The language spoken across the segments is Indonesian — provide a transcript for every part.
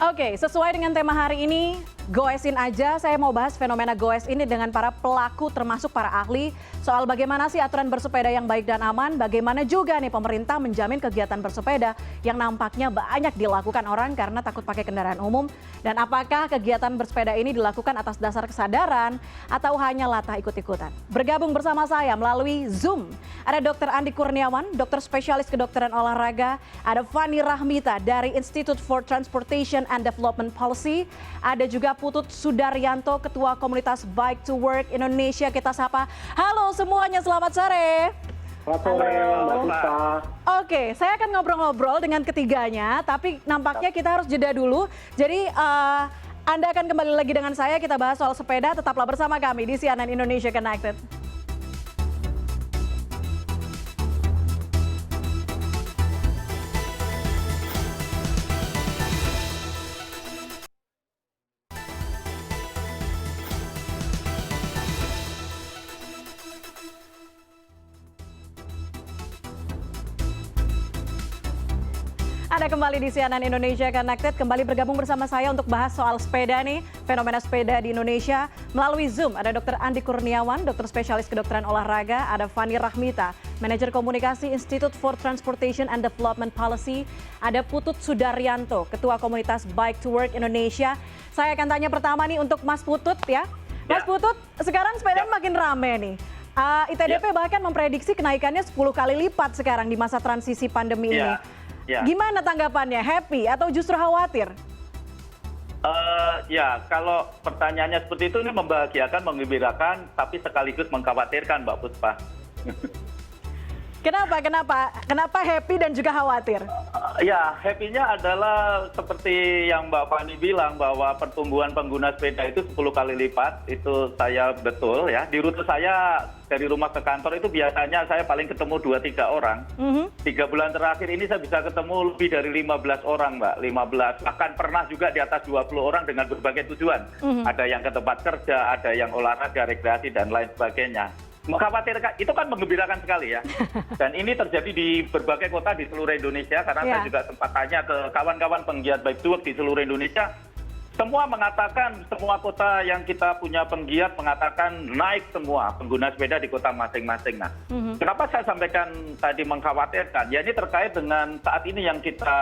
Oke, sesuai dengan tema hari ini, goesin aja, saya mau bahas fenomena goes ini dengan para pelaku termasuk para ahli soal bagaimana sih aturan bersepeda yang baik dan aman, bagaimana juga nih pemerintah menjamin kegiatan bersepeda yang nampaknya banyak dilakukan orang karena takut pakai kendaraan umum, dan apakah kegiatan bersepeda ini dilakukan atas dasar kesadaran atau hanya latah ikut-ikutan. Bergabung bersama saya melalui Zoom, ada Dr. Andi Kurniawan, dokter spesialis kedokteran olahraga, ada Fani Rahmita dari Institute for Transportation and Development Policy, ada juga Putut Sudaryanto, Ketua Komunitas Bike to Work Indonesia. Kita sapa. Halo semuanya, selamat sore. Selamat sore, Mbak Puspa. Oke, saya akan ngobrol-ngobrol dengan ketiganya, tapi nampaknya kita harus jeda dulu. Jadi Anda akan kembali lagi dengan saya, kita bahas soal sepeda. Tetaplah bersama kami di CNN Indonesia Connected. Anda kembali di CNN Indonesia Connected, kembali bergabung bersama saya untuk bahas soal sepeda nih, fenomena sepeda di Indonesia. Melalui Zoom ada Dr. Andi Kurniawan, dokter spesialis kedokteran olahraga, ada Fani Rahmita, manajer komunikasi Institute for Transportation and Development Policy, ada Putut Sudaryanto, Ketua Komunitas Bike to Work Indonesia. Saya akan tanya pertama nih untuk Mas Putut ya. Mas Putut, sekarang sepeda makin rame nih. ITDP bahkan memprediksi kenaikannya 10 kali lipat sekarang di masa transisi pandemi ini. Gimana tanggapannya? Happy atau justru khawatir? Ya, kalau pertanyaannya seperti itu, ini membahagiakan, menggembirakan, tapi sekaligus mengkhawatirkan, Mbak Puspa. Kenapa happy dan juga khawatir? Ya, happy-nya adalah seperti yang Mbak Fani bilang, bahwa pertumbuhan pengguna sepeda itu 10 kali lipat. Itu saya betul ya. Di rute saya dari rumah ke kantor itu biasanya saya paling ketemu 2-3 orang. 3 bulan terakhir ini saya bisa ketemu lebih dari 15 orang, Mbak. 15. Bahkan pernah juga di atas 20 orang dengan berbagai tujuan. Ada yang ke tempat kerja, ada yang olahraga, rekreasi, dan lain sebagainya. Mengkhawatirkan, itu kan menggembirakan sekali ya. Dan ini terjadi di berbagai kota di seluruh Indonesia, karena saya juga sempat tanya ke kawan-kawan penggiat bike to work di seluruh Indonesia. Semua mengatakan, semua kota yang kita punya penggiat mengatakan naik semua pengguna sepeda di kota masing-masing. Nah, kenapa saya sampaikan tadi mengkhawatirkan? Ya, ini terkait dengan saat ini yang kita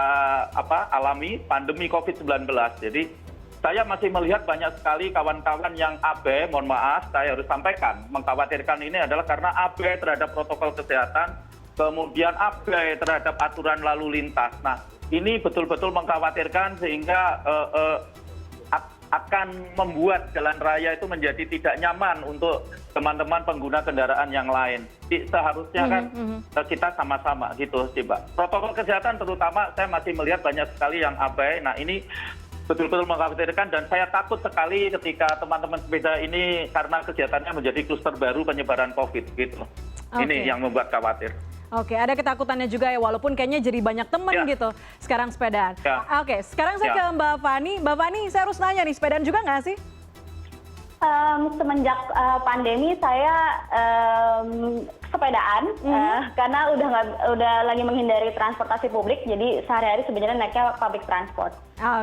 alami, pandemi COVID-19. Jadi saya masih melihat banyak sekali kawan-kawan yang abai, mohon maaf, saya harus sampaikan, mengkhawatirkan ini adalah karena abai terhadap protokol kesehatan, kemudian abai terhadap aturan lalu lintas. Nah, ini betul-betul mengkhawatirkan sehingga akan membuat jalan raya itu menjadi tidak nyaman untuk teman-teman pengguna kendaraan yang lain. Jadi seharusnya kan kita sama-sama gitu sih, Mbak. Protokol kesehatan terutama saya masih melihat banyak sekali yang abai. Nah, ini betul-betul mengkhawatirkan, dan saya takut sekali ketika teman-teman sepeda ini karena kegiatannya menjadi kluster baru penyebaran COVID gitu. Ini yang membuat khawatir. Oke, ada ketakutannya juga ya, walaupun kayaknya jadi banyak temen gitu sekarang sepedaan. Oke, sekarang saya ke Mbak Fani. Mbak Fani, saya harus nanya nih, sepedaan juga nggak sih? Semenjak pandemi saya sepedaan karena udah lagi menghindari transportasi publik, jadi sehari-hari sebenarnya naiknya public transport.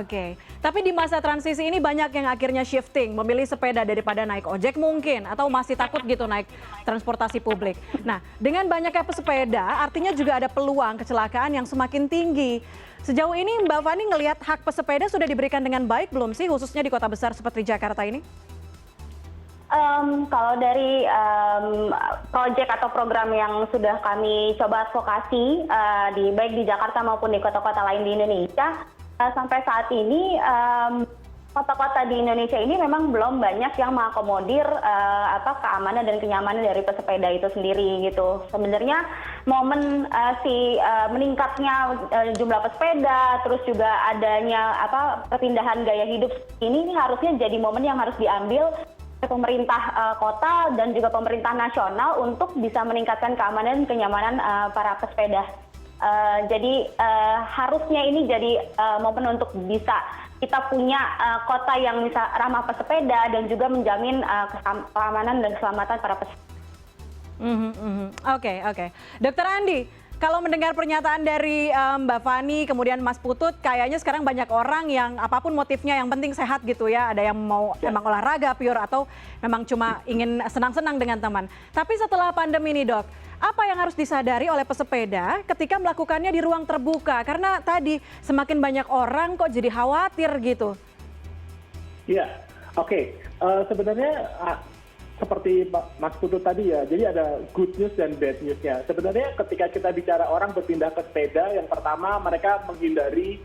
Oke, tapi di masa transisi ini banyak yang akhirnya shifting, memilih sepeda daripada naik ojek mungkin, atau masih takut gitu naik transportasi publik. Nah, dengan banyaknya pesepeda, artinya juga ada peluang kecelakaan yang semakin tinggi. Sejauh ini Mbak Fani ngelihat hak pesepeda sudah diberikan dengan baik belum sih, khususnya di kota besar seperti Jakarta ini? Kalau dari proyek atau program yang sudah kami coba advokasi baik di Jakarta maupun di kota-kota lain di Indonesia, sampai saat ini kota-kota di Indonesia ini memang belum banyak yang mengakomodir keamanan dan kenyamanan dari pesepeda itu sendiri gitu. Sebenarnya momen meningkatnya jumlah pesepeda, terus juga adanya perpindahan gaya hidup ini harusnya jadi momen yang harus diambil pemerintah kota dan juga pemerintah nasional untuk bisa meningkatkan keamanan dan kenyamanan para pesepeda. Jadi harusnya ini jadi momen untuk bisa kita punya kota yang bisa ramah pesepeda dan juga menjamin keamanan dan keselamatan para pesepeda. Oke. Dokter Andi, Kalau mendengar pernyataan dari Mbak Fani, kemudian Mas Putut, kayaknya sekarang banyak orang yang apapun motifnya yang penting sehat gitu ya. Ada yang mau emang olahraga pure atau memang cuma ingin senang-senang dengan teman. Tapi setelah pandemi ini Dok, apa yang harus disadari oleh pesepeda ketika melakukannya di ruang terbuka? Karena tadi semakin banyak orang kok jadi khawatir gitu. Iya, oke. Sebenarnya seperti Mas Putut tadi ya, jadi ada good news dan bad newsnya. Sebenarnya ketika kita bicara orang berpindah ke sepeda, yang pertama mereka menghindari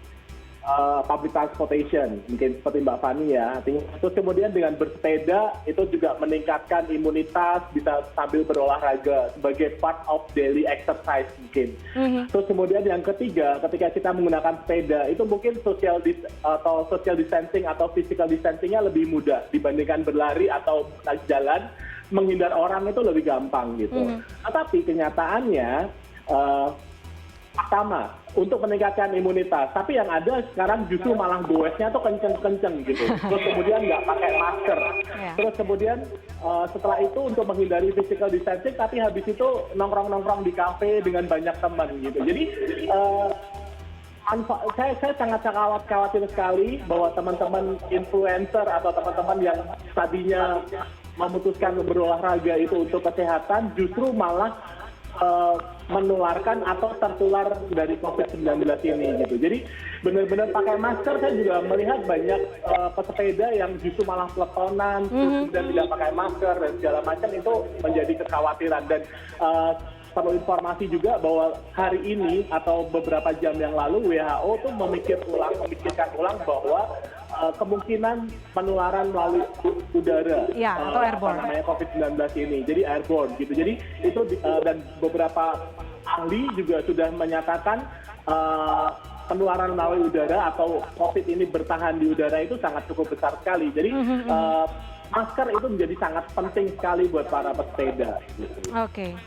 public transportation, mungkin seperti Mbak Fani ya. Terus kemudian dengan bersepeda itu juga meningkatkan imunitas, bisa sambil berolahraga sebagai part of daily exercise mungkin. Terus kemudian yang ketiga, ketika kita menggunakan sepeda itu mungkin social distancing atau physical distancingnya lebih mudah dibandingkan berlari atau naik jalan. Menghindar orang itu lebih gampang gitu. Tetapi kenyataannya sama untuk meningkatkan imunitas, tapi yang ada sekarang justru malah goesnya tuh kenceng-kenceng gitu. Terus kemudian nggak pakai masker. Terus kemudian setelah itu untuk menghindari physical distancing, tapi habis itu nongkrong-nongkrong di kafe dengan banyak teman gitu. Jadi saya sangat khawatir sekali bahwa teman-teman influencer atau teman-teman yang tadinya memutuskan berolahraga itu untuk kesehatan justru malah menularkan atau tertular dari COVID-19 ini gitu. Jadi benar-benar pakai masker, saya juga melihat banyak pesepeda yang justru malah peletonan, dan tidak pakai masker dan segala macam, itu menjadi kekhawatiran. Dan perlu informasi juga bahwa hari ini atau beberapa jam yang lalu WHO tuh memikirkan ulang bahwa kemungkinan penularan melalui udara atau airborne, namanya COVID-19 ini, jadi airborne gitu. Jadi itu dan beberapa ahli juga sudah menyatakan penularan melalui udara atau COVID ini bertahan di udara itu sangat cukup besar sekali. Jadi masker itu menjadi sangat penting sekali buat para pesepeda. Gitu. Oke.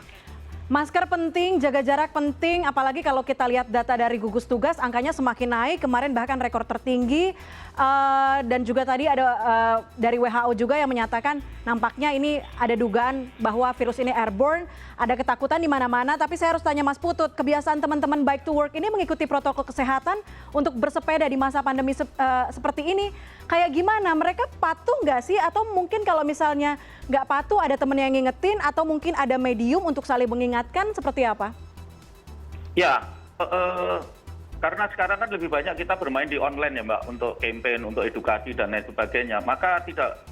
Masker penting, jaga jarak penting, apalagi kalau kita lihat data dari gugus tugas, angkanya semakin naik, kemarin bahkan rekor tertinggi. Dan juga tadi ada dari WHO juga yang menyatakan nampaknya ini ada dugaan bahwa virus ini airborne, ada ketakutan di mana-mana. Tapi saya harus tanya Mas Putut, kebiasaan teman-teman Bike to Work ini mengikuti protokol kesehatan untuk bersepeda di masa pandemi seperti ini, kayak gimana? Mereka patuh nggak sih? Atau mungkin kalau misalnya nggak patuh ada teman yang ngingetin atau mungkin ada medium untuk saling mengingatkan, seperti apa? Ya, karena sekarang kan lebih banyak kita bermain di online ya Mbak, untuk campaign, untuk edukasi dan lain sebagainya. Maka tidak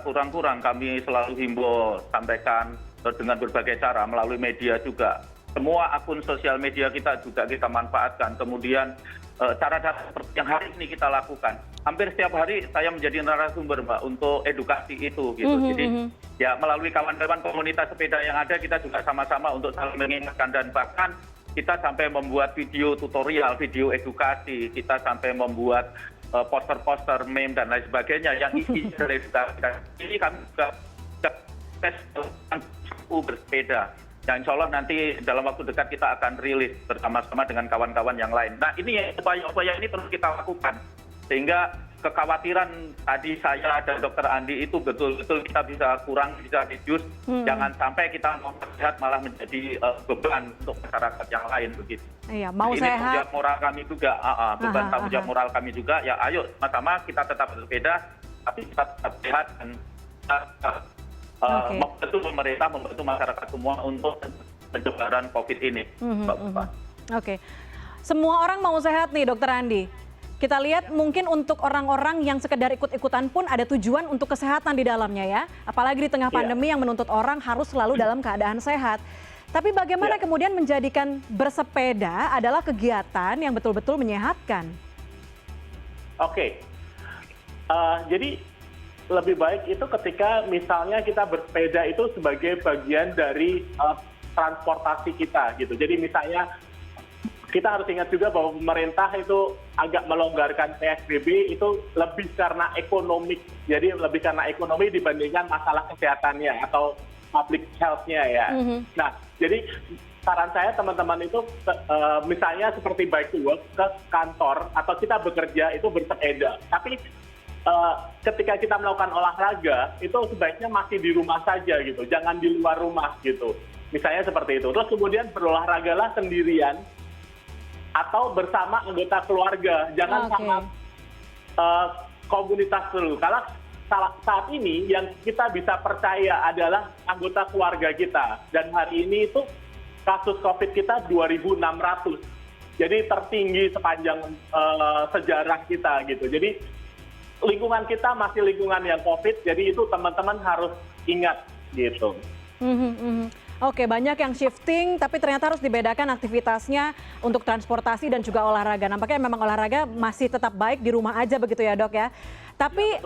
kurang-kurang kami selalu himbau, sampaikan dengan berbagai cara melalui media juga. Semua akun sosial media kita juga kita manfaatkan. Kemudian cara-cara seperti yang hari ini kita lakukan. Hampir setiap hari saya menjadi narasumber Mbak untuk edukasi itu gitu. Jadi ya melalui kawan-kawan komunitas sepeda yang ada, kita juga sama-sama untuk saling mengingatkan, dan bahkan kita sampai membuat video tutorial, video edukasi, kita sampai membuat poster-poster, meme dan lain sebagainya yang isi dari ini. Kami juga tes bersepeda. Yang insya Allah nanti dalam waktu dekat kita akan rilis bersama-sama dengan kawan-kawan yang lain. Nah ini upaya-upaya ini terus kita lakukan. Sehingga kekhawatiran tadi saya dan Dr. Andi itu betul-betul kita bisa bisa reduce. Jangan sampai kita mau sehat malah menjadi beban untuk masyarakat yang lain begitu. Iya, mau ini sehat. Tanggung jawab moral kami juga, beban tanggung jawab moral kami juga. Ya ayo sama-sama kita tetap bersepeda, tapi kita tetap sehat dan membantu pemerintah, membantu masyarakat semua untuk pencegahan COVID ini. Oke, semua orang mau sehat nih Dr. Andi. Kita lihat mungkin untuk orang-orang yang sekedar ikut-ikutan pun ada tujuan untuk kesehatan di dalamnya ya. Apalagi di tengah pandemi yang menuntut orang harus selalu dalam keadaan sehat. Tapi bagaimana kemudian menjadikan bersepeda adalah kegiatan yang betul-betul menyehatkan? Oke, jadi lebih baik itu ketika misalnya kita bersepeda itu sebagai bagian dari transportasi kita gitu. Jadi misalnya kita harus ingat juga bahwa pemerintah itu agak melonggarkan PSBB itu lebih karena ekonomi. Jadi lebih karena ekonomi dibandingkan masalah kesehatannya atau public health-nya ya. Nah, jadi saran saya teman-teman itu misalnya seperti bike to work ke kantor atau kita bekerja itu bersepeda. Tapi ketika kita melakukan olahraga itu sebaiknya masih di rumah saja gitu, jangan di luar rumah gitu. Misalnya seperti itu. Terus kemudian berolahragalah sendirian atau bersama anggota keluarga. Jangan sama komunitas dulu. Karena saat ini yang kita bisa percaya adalah anggota keluarga kita. Dan hari ini itu kasus COVID kita 2.600. Jadi tertinggi sepanjang sejarah kita gitu. Jadi lingkungan kita masih lingkungan yang COVID. Jadi itu teman-teman harus ingat gitu. Oke, banyak yang shifting, tapi ternyata harus dibedakan aktivitasnya untuk transportasi dan juga olahraga. Nampaknya memang olahraga masih tetap baik di rumah aja begitu ya dok ya. Tapi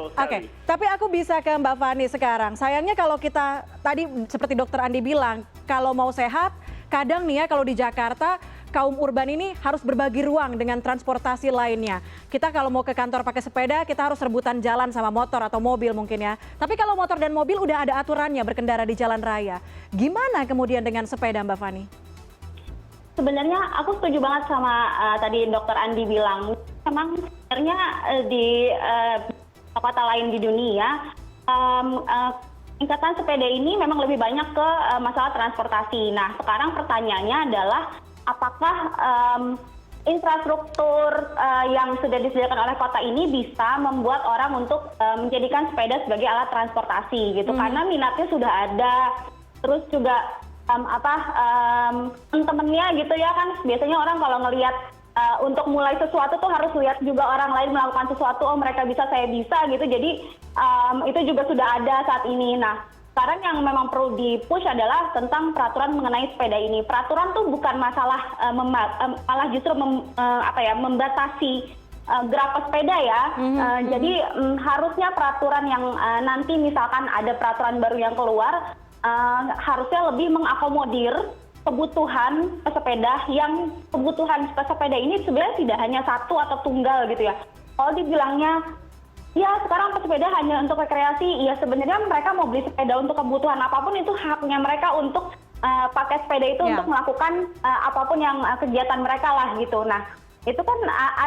tapi aku bisa ke Mbak Fani sekarang. Sayangnya kalau kita tadi seperti dokter Andi bilang, kalau mau sehat, kadang nih ya kalau di Jakarta, kaum urban ini harus berbagi ruang dengan transportasi lainnya. Kita kalau mau ke kantor pakai sepeda, kita harus rebutan jalan sama motor atau mobil mungkin ya. Tapi kalau motor dan mobil udah ada aturannya berkendara di jalan raya. Gimana kemudian dengan sepeda Mbak Fani? Sebenarnya aku setuju banget sama tadi dokter Andi bilang. Memang sebenarnya di kota lain di dunia, tingkatan sepeda ini memang lebih banyak ke masalah transportasi. Nah sekarang pertanyaannya adalah apakah infrastruktur yang sudah disediakan oleh kota ini bisa membuat orang untuk menjadikan sepeda sebagai alat transportasi gitu. Karena minatnya sudah ada, terus juga temen-temennya gitu ya kan, biasanya orang kalau ngelihat untuk mulai sesuatu tuh harus lihat juga orang lain melakukan sesuatu, oh mereka bisa, saya bisa gitu. Jadi itu juga sudah ada saat ini. Nah sekarang yang memang perlu di-push adalah tentang peraturan mengenai sepeda ini. Peraturan tuh bukan masalah malah justru membatasi gerak pesepeda ya. Jadi harusnya peraturan yang nanti misalkan ada peraturan baru yang keluar, harusnya lebih mengakomodir kebutuhan pesepeda, yang kebutuhan pesepeda ini sebenarnya tidak hanya satu atau tunggal gitu ya. Kalau dibilangnya ya sekarang pesepeda hanya untuk rekreasi, ya sebenarnya mereka mau beli sepeda untuk kebutuhan apapun itu haknya mereka untuk pakai sepeda itu untuk melakukan apapun yang kegiatan mereka lah gitu. Nah itu kan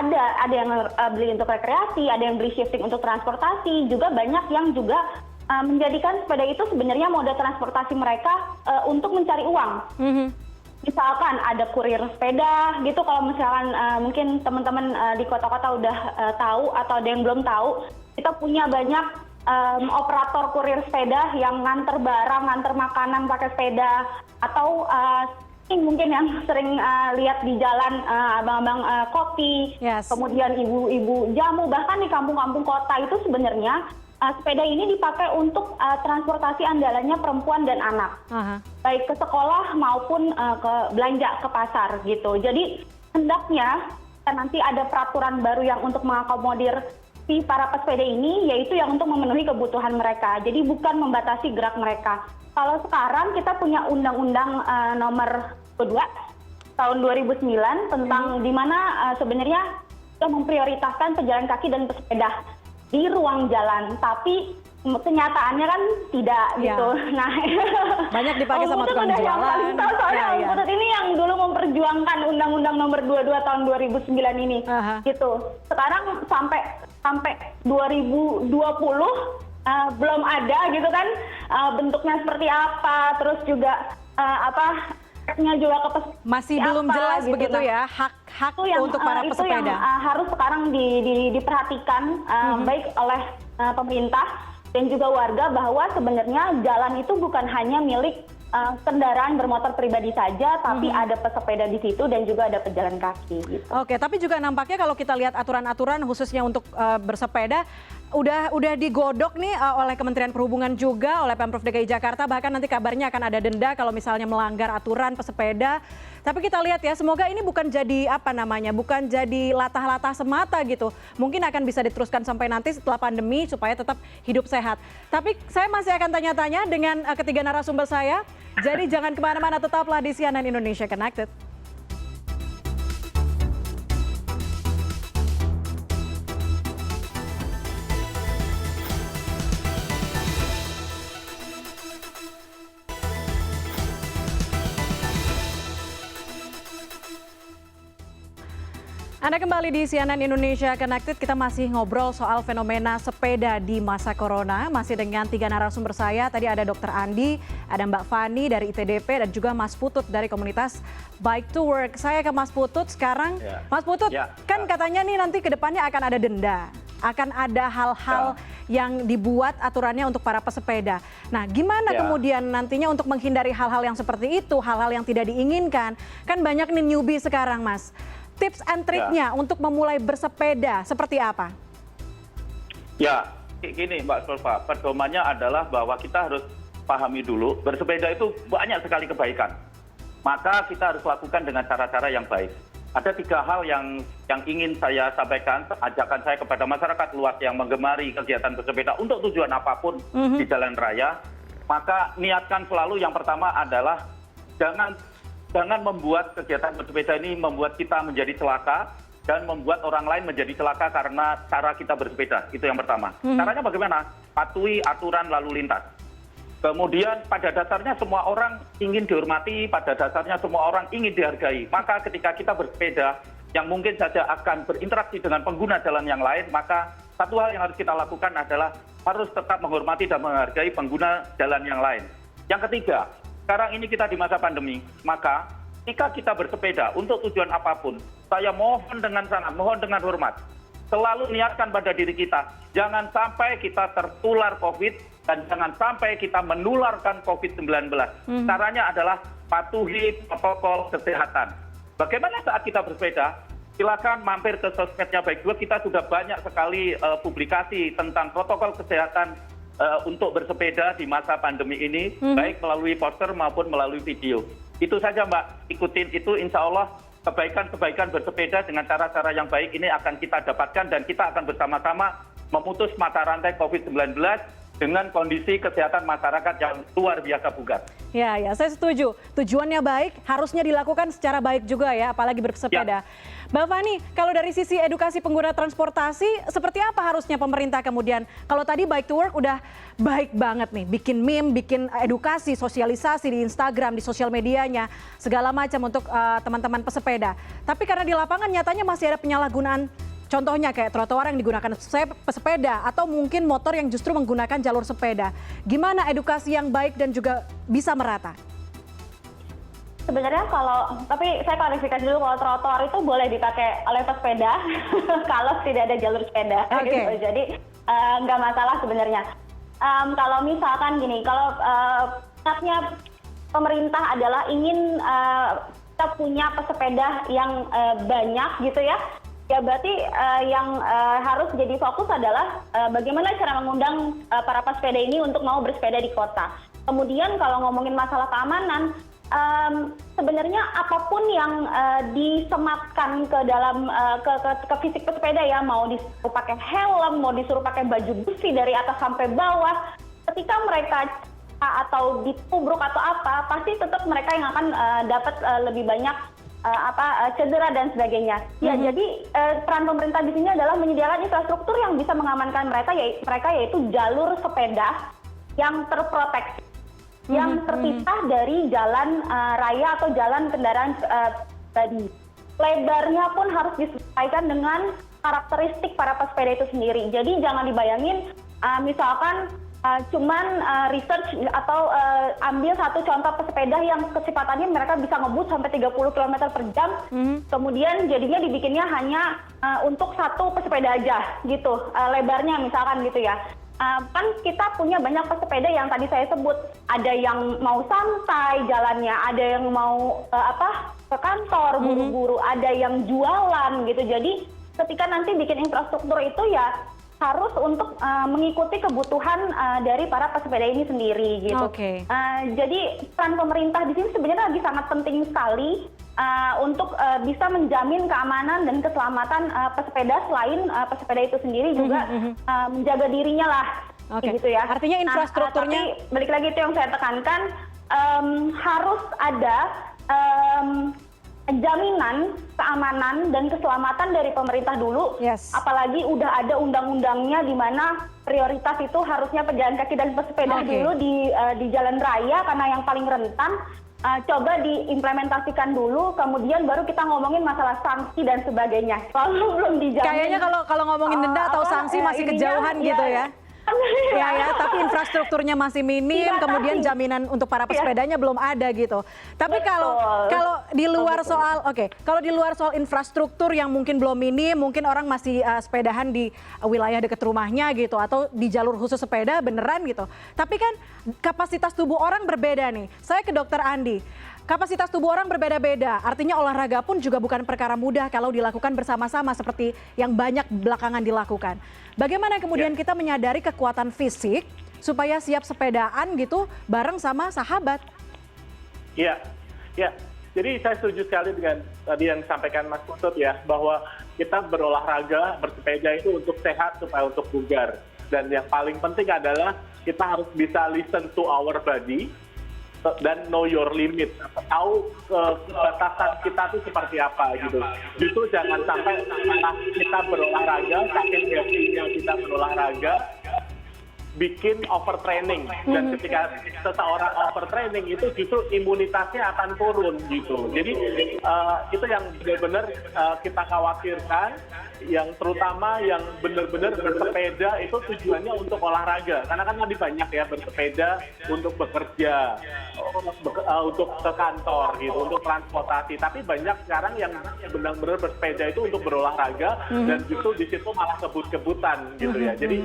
ada yang beli untuk rekreasi, ada yang beli shifting untuk transportasi, juga banyak yang juga menjadikan sepeda itu sebenarnya moda transportasi mereka untuk mencari uang. Misalkan ada kurir sepeda gitu, kalau misalkan mungkin teman-teman di kota-kota udah tahu atau ada yang belum tahu, kita punya banyak operator kurir sepeda yang nganter barang, nganter makanan pakai sepeda, atau mungkin yang sering lihat di jalan abang-abang kopi, kemudian ibu-ibu jamu, bahkan di kampung-kampung kota itu sebenarnya sepeda ini dipakai untuk transportasi andalannya perempuan dan anak, baik ke sekolah maupun ke belanja ke pasar gitu. Jadi hendaknya nanti ada peraturan baru yang untuk mengakomodir si para pesepeda ini, yaitu yang untuk memenuhi kebutuhan mereka. Jadi bukan membatasi gerak mereka. Kalau sekarang kita punya Undang-Undang nomor 2 tahun 2009 tentang di mana sebenarnya kita memprioritaskan pejalan kaki dan pesepeda di ruang jalan, tapi kenyataannya kan tidak gitu. Nah, banyak dipakai sama tukang jalan. Soalnya Om Putut ini yang dulu memperjuangkan Undang-Undang nomor 22 tahun 2009 ini, gitu. Sekarang sampai 2020 belum ada gitu kan, bentuknya seperti apa, terus juga haknya juga masih belum jelas gitu, begitu ya, hak untuk para pesepeda. Itu yang harus sekarang diperhatikan baik oleh pemerintah dan juga warga, bahwa sebenarnya jalan itu bukan hanya milik kendaraan bermotor pribadi saja, tapi ada pesepeda di situ dan juga ada pejalan kaki. Gitu. Oke, tapi juga nampaknya kalau kita lihat aturan-aturan khususnya untuk bersepeda udah digodok nih oleh Kementerian Perhubungan juga, oleh Pemprov DKI Jakarta, bahkan nanti kabarnya akan ada denda kalau misalnya melanggar aturan pesepeda. Tapi kita lihat ya, semoga ini bukan jadi bukan jadi latah-latah semata gitu. Mungkin akan bisa diteruskan sampai nanti setelah pandemi supaya tetap hidup sehat. Tapi saya masih akan tanya-tanya dengan ketiga narasumber saya. Jadi jangan kemana-mana, tetaplah di CNN Indonesia Connected. Anda kembali di CNN Indonesia Connected, kita masih ngobrol soal fenomena sepeda di masa corona. Masih dengan 3 narasumber saya, tadi ada Dr. Andi, ada Mbak Fani dari ITDP, dan juga Mas Putut dari komunitas Bike to Work. Saya ke Mas Putut sekarang. Mas Putut, kan katanya nih nanti ke depannya akan ada denda, akan ada hal-hal yang dibuat aturannya untuk para pesepeda. Nah, gimana kemudian nantinya untuk menghindari hal-hal yang seperti itu, hal-hal yang tidak diinginkan? Kan banyak nih newbie sekarang, Mas. Tips and triknya untuk memulai bersepeda seperti apa? Ya, gini Mbak Sulfa, pedomannya adalah bahwa kita harus pahami dulu, bersepeda itu banyak sekali kebaikan. Maka kita harus lakukan dengan cara-cara yang baik. Ada 3 hal yang ingin saya sampaikan, ajakan saya kepada masyarakat luas yang menggemari kegiatan bersepeda untuk tujuan apapun di jalan raya. Maka niatkan selalu, yang pertama adalah jangan membuat kegiatan bersepeda ini membuat kita menjadi celaka dan membuat orang lain menjadi celaka karena cara kita bersepeda. Itu yang pertama. Caranya bagaimana? Patuhi aturan lalu lintas. Kemudian pada dasarnya semua orang ingin dihormati, pada dasarnya semua orang ingin dihargai. Maka ketika kita bersepeda yang mungkin saja akan berinteraksi dengan pengguna jalan yang lain, maka satu hal yang harus kita lakukan adalah harus tetap menghormati dan menghargai pengguna jalan yang lain. Yang ketiga, sekarang ini kita di masa pandemi, maka jika kita bersepeda untuk tujuan apapun, saya mohon dengan sangat, mohon dengan hormat, selalu niatkan pada diri kita, jangan sampai kita tertular COVID dan jangan sampai kita menularkan COVID-19. Caranya adalah patuhi protokol kesehatan. Bagaimana saat kita bersepeda? Silakan mampir ke sosmednya Bike to Work, kita sudah banyak sekali publikasi tentang protokol kesehatan untuk bersepeda di masa pandemi ini, baik melalui poster maupun melalui video. Itu saja Mbak, ikutin itu, insya Allah kebaikan-kebaikan bersepeda dengan cara-cara yang baik ini akan kita dapatkan dan kita akan bersama-sama memutus mata rantai COVID-19 dengan kondisi kesehatan masyarakat yang luar biasa bugar. Ya, saya setuju. Tujuannya baik, harusnya dilakukan secara baik juga ya, apalagi bersepeda. Mbak Fani, kalau dari sisi edukasi pengguna transportasi, seperti apa harusnya pemerintah kemudian? Kalau tadi Bike to Work udah baik banget nih, bikin meme, bikin edukasi, sosialisasi di Instagram, di sosial medianya, segala macam untuk teman-teman pesepeda. Tapi karena di lapangan nyatanya masih ada penyalahgunaan. Contohnya kayak trotoar yang digunakan pesepeda atau mungkin motor yang justru menggunakan jalur sepeda. Gimana edukasi yang baik dan juga bisa merata? Sebenarnya tapi saya klarifikasi dulu, kalau trotoar itu boleh dipakai oleh pesepeda kalau tidak ada jalur sepeda. Gitu. Jadi nggak masalah sebenarnya. Kalau misalkan gini, kalau niatnya pemerintah adalah ingin kita punya pesepeda yang banyak gitu ya. Ya berarti yang harus jadi fokus adalah bagaimana cara mengundang para pesepeda ini untuk mau bersepeda di kota. Kemudian kalau ngomongin masalah keamanan, sebenarnya apapun yang disematkan ke dalam ke fisik pesepeda ya, mau disuruh pakai helm, mau disuruh pakai baju besi dari atas sampai bawah, ketika mereka atau ditubruk atau apa, pasti tetap mereka yang akan dapat lebih banyak cedera dan sebagainya. Ya, jadi peran pemerintah di sini adalah menyediakan infrastruktur yang bisa mengamankan mereka yaitu jalur sepeda yang terproteksi, yang terpisah dari jalan raya atau jalan kendaraan pribadi. Lebarnya pun harus disesuaikan dengan karakteristik para pesepeda itu sendiri. Jadi jangan dibayangin misalkan cuman research atau ambil satu contoh pesepeda yang kecepatannya mereka bisa ngebut sampai 30 km per jam, kemudian jadinya dibikinnya hanya untuk satu pesepeda aja gitu, lebarnya misalkan gitu ya. Kan kita punya banyak pesepeda yang tadi saya sebut, ada yang mau santai jalannya, ada yang mau ke kantor buru-buru, ada yang jualan gitu. Jadi ketika nanti bikin infrastruktur itu ya harus untuk mengikuti kebutuhan dari para pesepeda ini sendiri gitu. Jadi peran pemerintah di sini sebenarnya lagi sangat penting sekali untuk bisa menjamin keamanan dan keselamatan pesepeda, selain pesepeda itu sendiri juga menjaga dirinya lah. Gitu ya. Artinya infrastrukturnya. Tapi balik lagi itu yang saya tekankan, harus ada jaminan keamanan dan keselamatan dari pemerintah dulu. Apalagi udah ada undang-undangnya di mana prioritas itu harusnya pejalan kaki dan pesepeda dulu di jalan raya karena yang paling rentan. coba diimplementasikan dulu, kemudian baru kita ngomongin masalah sanksi dan sebagainya. Kalau belum dijamin. Kayaknya kalau ngomongin denda atau sanksi masih kejauhan gitu ya. Ya, tapi infrastrukturnya masih minim, kemudian jaminan untuk para pesepedanya belum ada gitu. Tapi kalau di luar soal, kalau di luar soal infrastruktur yang mungkin belum minim, mungkin orang masih sepedahan di wilayah dekat rumahnya gitu, atau di jalur khusus sepeda beneran gitu. Tapi kan kapasitas tubuh orang berbeda nih. Saya ke Dokter Andi. Kapasitas tubuh orang berbeda-beda, artinya olahraga pun juga bukan perkara mudah kalau dilakukan bersama-sama seperti yang banyak belakangan dilakukan. Bagaimana kemudian kita menyadari kekuatan fisik supaya siap sepedaan gitu bareng sama sahabat? Iya, ya. Jadi saya setuju sekali dengan tadi yang disampaikan Mas Putut ya, bahwa kita berolahraga, bersepeda itu untuk sehat supaya untuk bugar. Dan yang paling penting adalah kita harus bisa listen to our body, dan know your limit, tahu batasan kita itu seperti apa gitu. Justru jangan sampai setelah kita berolahraga, saking happy-nya kita berolahraga, bikin overtraining, dan ketika seseorang overtraining itu justru imunitasnya akan turun gitu. Jadi itu yang benar-benar kita khawatirkan, yang terutama yang benar-benar bersepeda itu tujuannya untuk olahraga, karena kan lebih banyak ya bersepeda untuk bekerja, untuk ke kantor gitu, untuk transportasi. Tapi banyak sekarang yang benar-benar bersepeda itu untuk berolahraga, dan justru di situ malah kebut-kebutan gitu ya. Jadi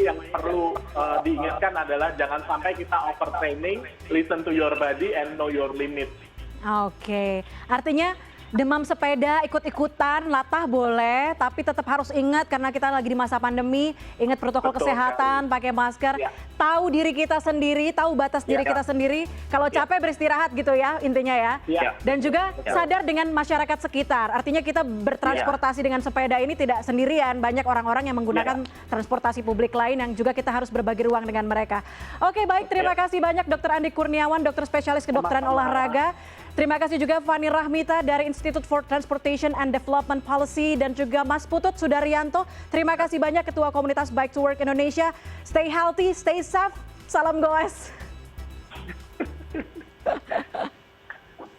yang perlu diingatkan adalah jangan sampai kita overtraining, listen to your body and know your limit. Oke, artinya demam sepeda ikut-ikutan, latah boleh, tapi tetap harus ingat karena kita lagi di masa pandemi, ingat protokol kesehatan, pakai masker, tahu diri kita sendiri, tahu batas diri kita sendiri. Kalau capek beristirahat gitu ya intinya ya. Dan juga sadar dengan masyarakat sekitar. Artinya kita bertransportasi dengan sepeda ini tidak sendirian, banyak orang-orang yang menggunakan transportasi publik lain yang juga kita harus berbagi ruang dengan mereka. Oke, baik, terima kasih banyak Dr. Andi Kurniawan, dokter spesialis kedokteran olahraga. Terima kasih juga Fani Rahmita dari Institute for Transportation and Development Policy, dan juga Mas Putut Sudaryanto. Terima kasih banyak Ketua Komunitas Bike to Work Indonesia. Stay healthy, stay safe. Salam goes.